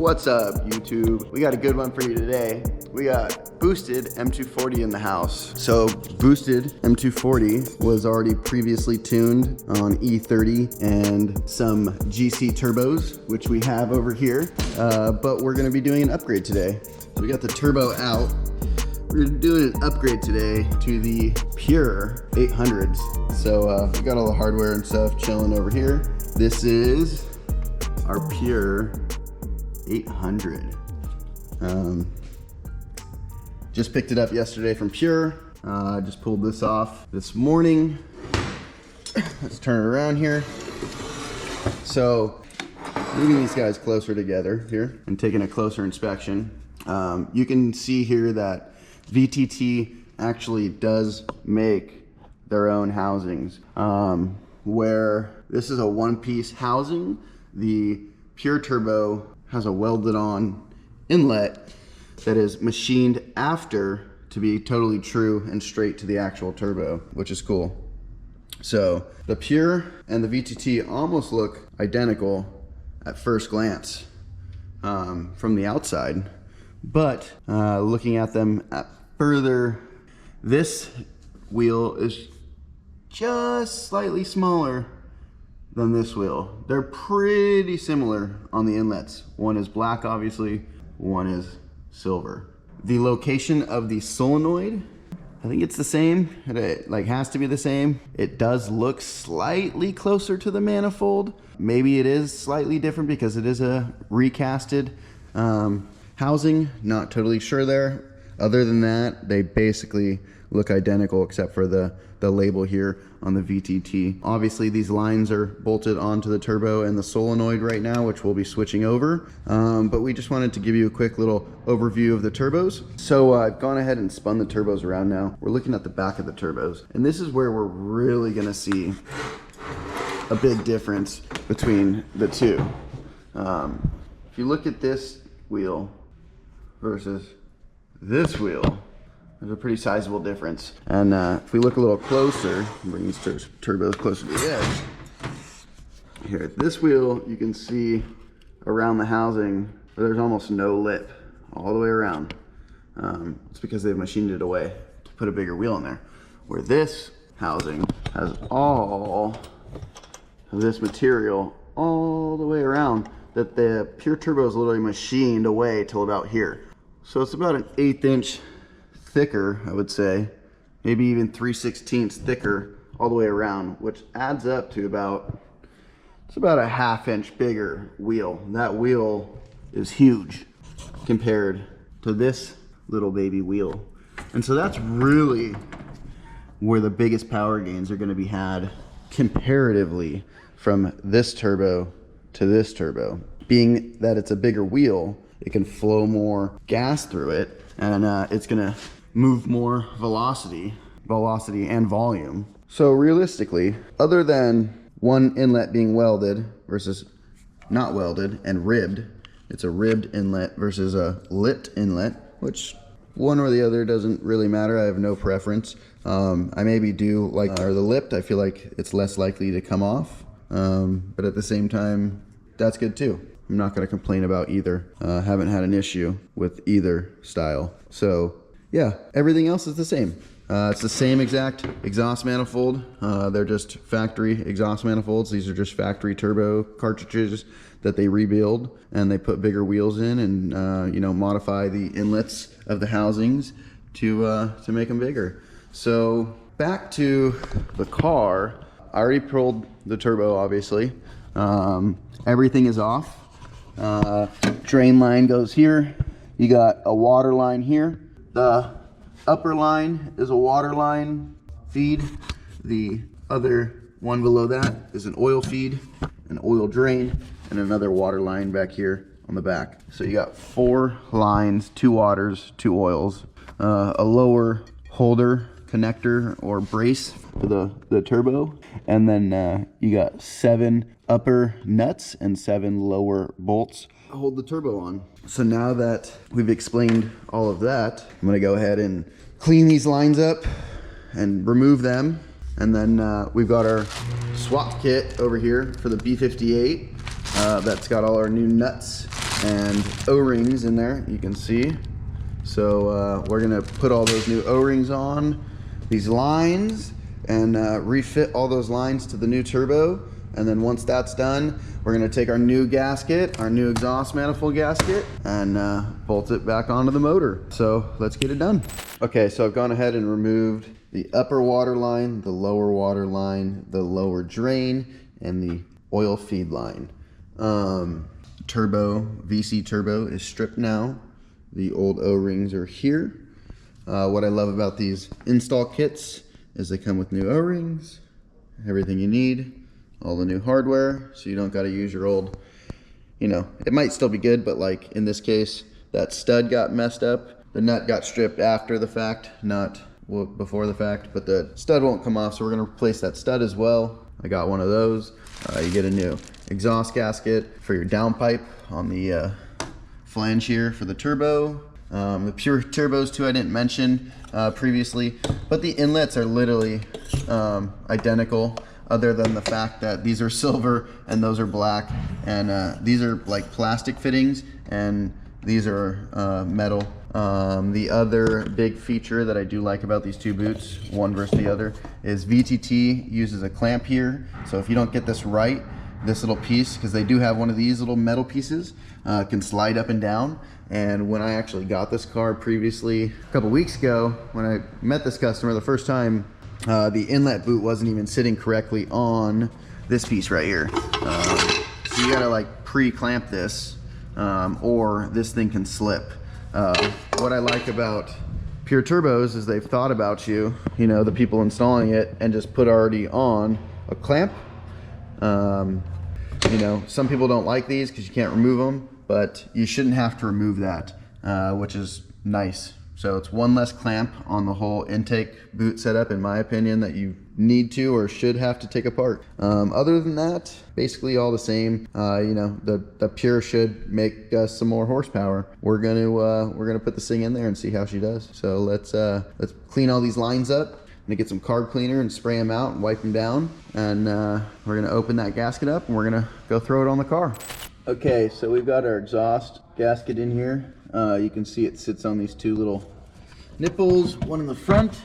What's up, YouTube? We got a good one for you today. We got boosted M240 in the house. So boosted M240 was already previously tuned on E30 and some GC turbos, which we have over here, but we're gonna be doing an upgrade today. So we got the turbo out. We're doing an upgrade today to the Pure 800s. So we got all the hardware and stuff chilling over here. This is our Pure 800. Just picked it up yesterday from Pure. I just pulled this off this morning. Let's turn it around here. So moving these guys closer together here and taking a closer inspection, you can see here that VTT actually does make their own housings, where this is a one-piece housing. The Pure Turbo has a welded on inlet that is machined after to be totally true and straight to the actual turbo, which is cool. So the Pure and the VTT almost look identical at first glance from the outside, but looking at them further, this wheel is just slightly smaller than this wheel. They're pretty similar on the inlets. One is black, obviously, one is silver. The location of the solenoid, I think it's the same. It has to be the same. It does look slightly closer to the manifold. Maybe it is slightly different because it is a recasted housing. Not totally sure there. Other than that, they basically look identical except for the label here on the VTT. Obviously these lines are bolted onto the turbo and the solenoid right now, which we'll be switching over. But we just wanted to give you a quick little overview of the turbos. So I've gone ahead and spun the turbos around now. We're looking at the back of the turbos, and this is where we're really gonna see a big difference between the two. If you look at this wheel versus this wheel, there's a pretty sizable difference. And if we look a little closer, bring these turbos closer to the edge. Here at this wheel, you can see around the housing, there's almost no lip all the way around. It's because they've machined it away to put a bigger wheel in there. Where this housing has all of this material all the way around, that the Pure Turbo is literally machined away till about here. So it's about an 1/8 inch thicker, I would say, maybe even 3/16 thicker all the way around, which adds up to about, it's about a 1/2 inch bigger wheel. That wheel is huge compared to this little baby wheel. And so that's really where the biggest power gains are going to be had comparatively from this turbo to this turbo. Being that it's a bigger wheel, it can flow more gas through it, and it's gonna move more velocity and volume. So realistically, other than one inlet being welded versus not welded and ribbed, it's a ribbed inlet versus a lipped inlet, which one or the other doesn't really matter. I have no preference. I maybe do like the lipped. I feel like it's less likely to come off, but at the same time, that's good too. I'm not going to complain about either. Haven't had an issue with either style. So yeah, everything else is the same. It's the same exact exhaust manifold. They're just factory exhaust manifolds. These are just factory turbo cartridges that they rebuild, and they put bigger wheels in and modify the inlets of the housings to make them bigger. So back to the car. I already pulled the turbo, obviously. Everything is off. Drain line goes here. You got a water line here. The upper line is a water line feed. The other one below that is an oil feed, an oil drain, and another water line back here on the back. So you got 4 lines, 2 waters, 2 oils, a lower holder connector or brace for the turbo, and then you got 7 upper nuts and 7 lower bolts to hold the turbo on. So now that we've explained all of that, I'm gonna go ahead and clean these lines up and remove them, and then we've got our swap kit over here for the B58 that's got all our new nuts and O-rings in there, you can see. So we're gonna put all those new O-rings on these lines and refit all those lines to the new turbo. And then once that's done, we're gonna take our new gasket, our new exhaust manifold gasket, and bolt it back onto the motor. So let's get it done. Okay, so I've gone ahead and removed the upper water line, the lower water line, the lower drain, and the oil feed line. Turbo, VC turbo is stripped now. The old O-rings are here. What I love about these install kits is they come with new O-rings, everything you need, all the new hardware, so you don't gotta use your old, you know, it might still be good, but like in this case, that stud got messed up. The nut got stripped after the fact, not before the fact, but the stud won't come off, so we're gonna replace that stud as well. I got one of those. You get a new exhaust gasket for your downpipe on the flange here for the turbo. The pure turbos too, I didn't mention previously, but the inlets are literally identical, other than the fact that these are silver and those are black, and these are like plastic fittings and these are metal. The other big feature that I do like about these two boots, one versus the other, is VTT uses a clamp here. So if you don't get this right, this little piece, because they do have one of these little metal pieces, can slide up and down. And when I actually got this car previously, a couple weeks ago, when I met this customer the first time, the inlet boot wasn't even sitting correctly on this piece right here. So you gotta like pre-clamp this, or this thing can slip. What I like about Pure Turbos is they've thought about you, you know, the people installing it, and just put already on a clamp. You know, some people don't like these because you can't remove them, but you shouldn't have to remove that, which is nice. So it's one less clamp on the whole intake boot setup, in my opinion, that you need to or should have to take apart. Other than that, basically all the same. You know, the Pure should make us some more horsepower. We're gonna put this thing in there and see how she does. So let's clean all these lines up. I'm gonna get some carb cleaner and spray them out and wipe them down, and we're gonna open that gasket up and we're gonna go throw it on the car. Okay, so we've got our exhaust gasket in here. You can see it sits on these two little nipples, one in the front,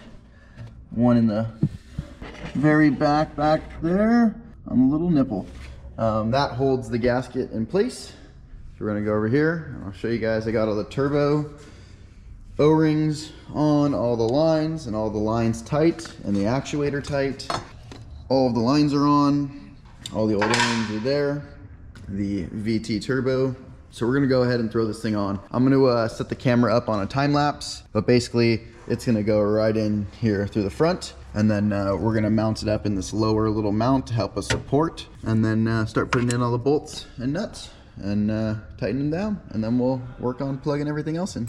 one in the very back there on the little nipple. That holds the gasket in place. So we're gonna go over here and I'll show you guys. I got all the turbo O-rings on all the lines, and all the lines tight, and the actuator tight. All of the lines are on, all the old O-rings are there, the VT turbo. So we're gonna go ahead and throw this thing on. I'm gonna set the camera up on a time lapse, but basically it's gonna go right in here through the front, and then we're gonna mount it up in this lower little mount to help us support, and then start putting in all the bolts and nuts and tighten them down, and then we'll work on plugging everything else in.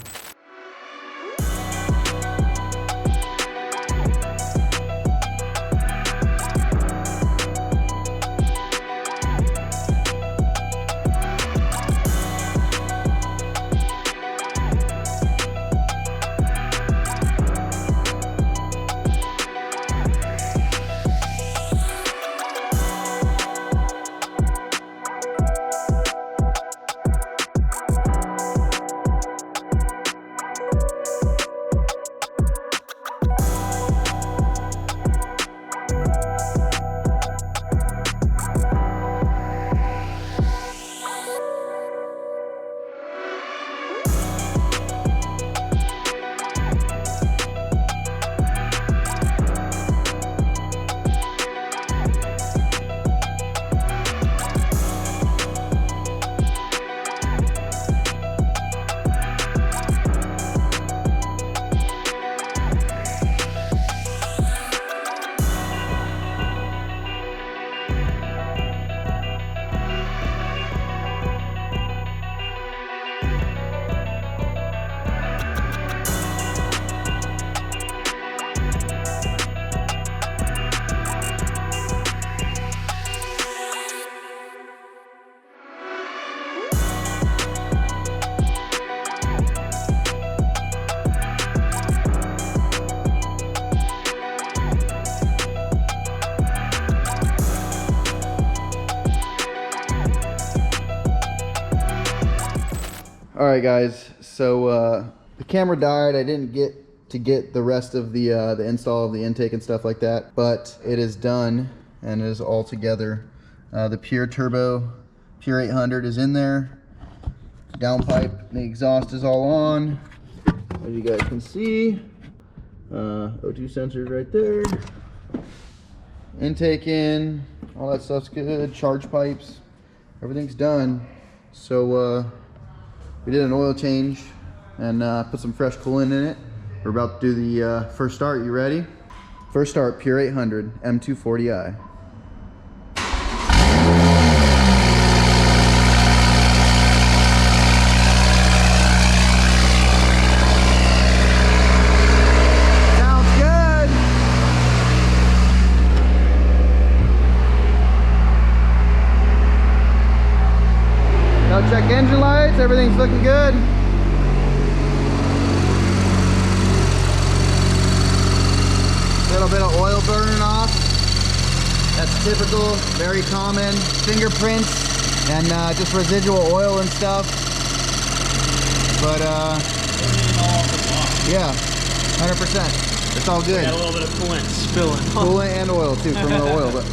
All right, guys. So the camera died. I didn't get the rest of the install of the intake and stuff like that, but it is done and it is all together. The Pure Turbo Pure 800 is in there. Downpipe, the exhaust is all on. As you guys can see, O2 sensors right there. Intake in, all that stuff's good. Charge pipes, everything's done. So we did an oil change and put some fresh coolant in it. We're about to do the first start. You ready? First start, Pure 800 M240i. Check engine lights, everything's looking good. Little bit of oil burning off. That's typical, very common. Fingerprints and just residual oil and stuff. But yeah, 100%. It's all good. Got a little bit of coolant spilling. Coolant and oil too from the oil, but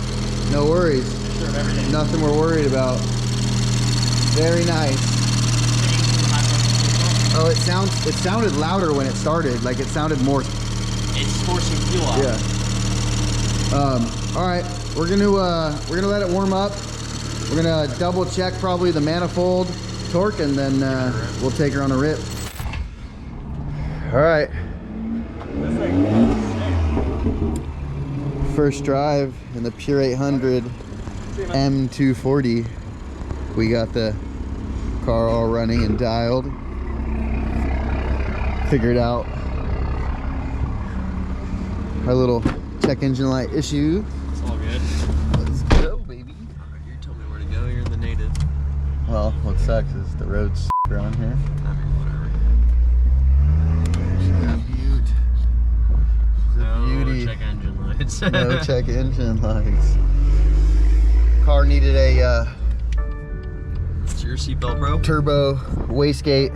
no worries. Sure of everything. Nothing we're worried about. Very nice. Oh, it sounded louder when it started. Like it sounded more. It's forcing fuel out. Yeah. All right, we're gonna let it warm up. We're gonna double check probably the manifold torque, and then we'll take her on a rip. All right. First drive in the Pure 800 M240. We got the car all running and dialed. Figured out our little check engine light issue. It's all good. Let's go, baby. You told me where to go. You're in the native. Well, what sucks is the road's around here. I mean, whatever. She's a beaut. She's a beauty. Check engine lights. No check engine lights. Car needed a It's your seatbelt, bro. turbo wastegate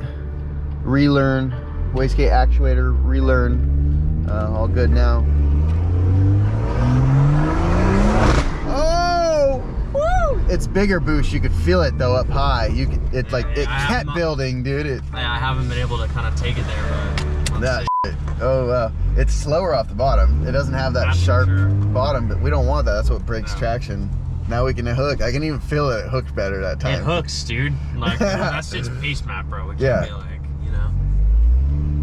relearn, wastegate actuator relearn. All good now. Oh, woo! It's bigger boost. You could feel it though up high. You could. It like it kept building, dude. I haven't been able to kind of take it there, but That shit. Oh wow. It's slower off the bottom. It doesn't have that That's sharp for sure. bottom, but we don't want that. That's what breaks No. traction. Now we can hook. I can even feel it hooked better that time. it hooks, dude. Like that's its pace map, bro. It Yeah. can't be like, you know,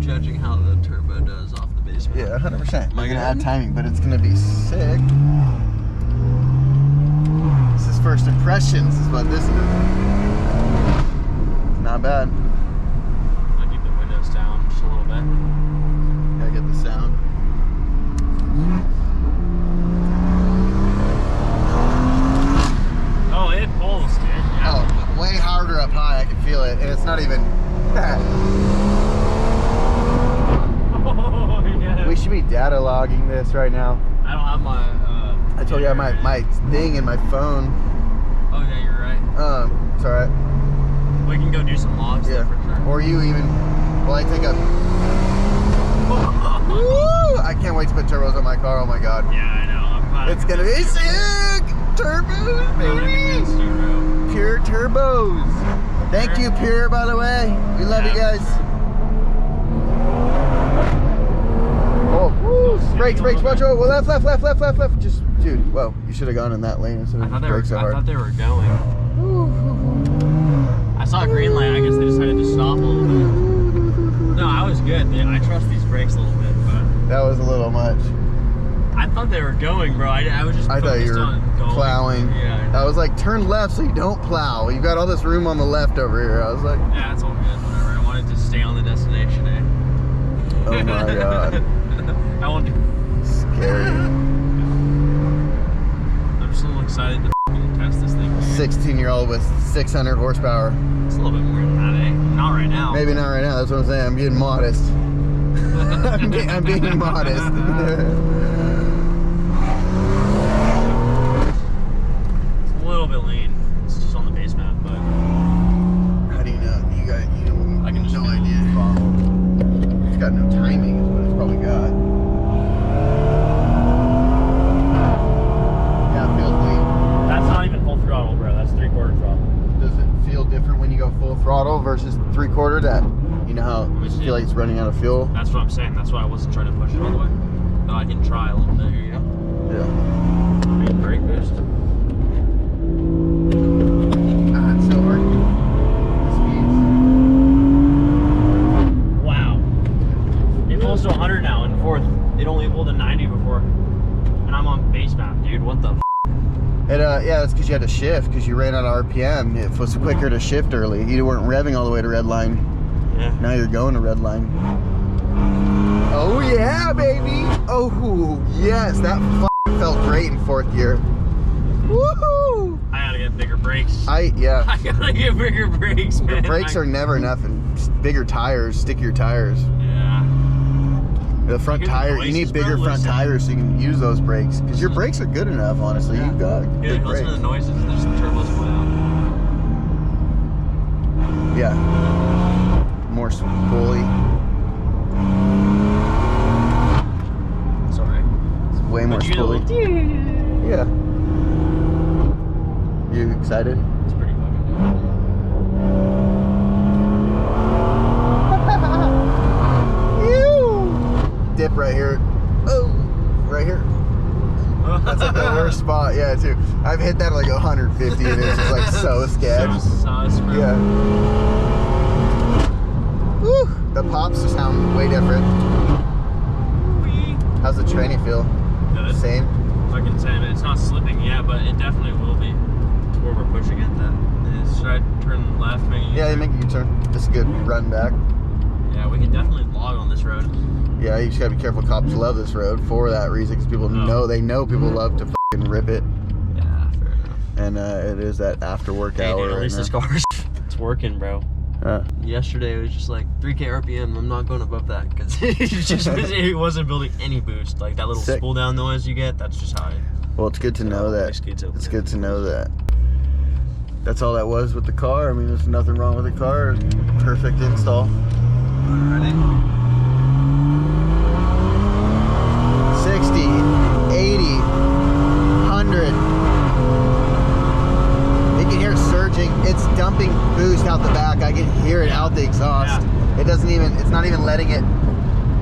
judging how the turbo does off the base map. Yeah, 100%. Am I We're gonna good? add timing, but it's gonna be sick. This is first impressions, is what this is. Not bad. I'll keep the windows down just a little bit. Gotta get the sound. Oh, it pulls, dude. Yeah. Oh, way harder up high. I can feel it, and it's not even. Oh, yeah. We should be data logging this right now. I don't have my. I told you I have my thing in my phone. Oh yeah, you're right. It's alright. We can go do some logs Yeah. there for sure. Or you even. Well, I take a. Woo! I can't wait to put turbos on my car. Oh my god. Yeah, I know. I'm kind It's gonna be sick! Turbos, baby! Pure turbos. Thank you, Pure, by the way. We love you guys. Oh, woo! Brakes, watch out. Well, left. Just, dude, whoa. You should have gone in that lane instead I of thought they were. brake so I hard. thought they were going. I saw a green light. I guess they decided to stop a little bit. No, I was good. I trust these brakes a little bit, but That was a little much. I thought they were going, bro. I was just. I thought you focused were on going. plowing. Yeah. I was like, turn left so you don't plow. You've got all this room on the left over here. I was like, Yeah, it's all good. Whatever. I wanted to stay on the destination, eh? oh my god. I want to. Scary. I'm just a little excited to test this thing. 16-year-old with 600 horsepower. It's a little bit more than that, eh? Not right now. Maybe not right now. That's what I'm saying. I'm being modest. I'm being modest. It's a little bit lean. It's just on the base map, but How do you know? You throttle versus 3/4 that, you know how you feel like it's running out of fuel? That's what I'm saying. That's why I wasn't trying to push it all the way. But I can try a little bit. Here you go. Yeah. Big brake boost. Ah, it's so hard. The Wow. It pulls to 100 now in fourth. It only pulled to 90 before. And I'm on base map, dude. What the f? Yeah, that's because you had to shift because you ran out of RPM. It was quicker to shift early. You weren't revving all the way to red line. Yeah. Now you're going to red line. Oh yeah, baby! Oh yes, that felt great in fourth gear. Woohoo! I gotta get bigger brakes. Yeah. I gotta get bigger brakes, man. The brakes are never enough, and bigger tires, stickier tires. Yeah. The front tire, you need bigger front tires so you can use those brakes. Because your brakes are good enough, honestly. Yeah. You've got good listen brakes. to the noises. There's some turbos going out. Yeah. More spoolie. Sorry. It's way more spoolie. Yeah. You excited? It's pretty fucking good. Dip right here. Oh, right here. That's like the worst spot. Yeah, too. I've hit that like 150 and it's just like so sketch. So sus, bro. Yeah. Woo! The pops sound way different. How's the tranny feel? Good. Same? Fucking same. It's not slipping yet, but it definitely will be. To where we're pushing it then. Should I turn left? Yeah, you make a U-turn. Just a good run back. Yeah, we can definitely log on this road. Yeah, you just gotta be careful. Cops love this road for that reason, because people know people love to fucking rip it. Yeah, fair enough. And it is that after work Hey, hour. dude, at least this car's it's working, bro. Yesterday it was just like 3K RPM. I'm not going above that because it wasn't building any boost. Like that little spool down noise you get. That's just how. Well, it's good to know that. It's good to know that. That's all that was with the car. I mean, there's nothing wrong with the car. Perfect install. Alrighty. 60, 80, 100. You can hear it surging. It's dumping boost out the back. I can hear it out the exhaust. Yeah. It doesn't even, it's not even letting it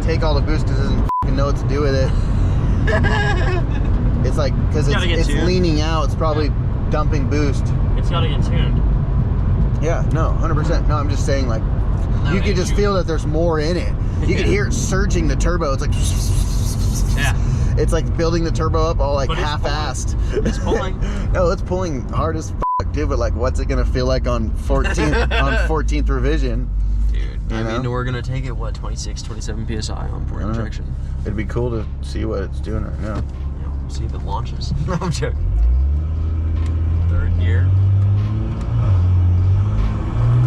take all the boost because it doesn't fucking know what to do with it. It's like, because it's leaning out, it's probably dumping boost. It's gotta get tuned. Yeah, no, 100%. No, I'm just saying, like, you can just feel that there's more in it. You can hear it surging the turbo. It's like, yeah. It's like building the turbo up all like half-assed. It's pulling. No, it's pulling hard as fuck, dude. But like, what's it gonna feel like on 14th revision? Dude, I mean, we're gonna take it what 26, 27 psi on port injection. It'd be cool to see what it's doing right now. Yeah, we'll see if it launches. No, I'm joking. Third gear.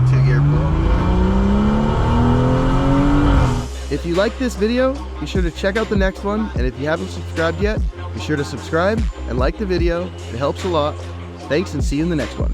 2-gear pull. If you like this video, be sure to check out the next one, and if you haven't subscribed yet, be sure to subscribe and like the video. It helps a lot. Thanks, and see you in the next one.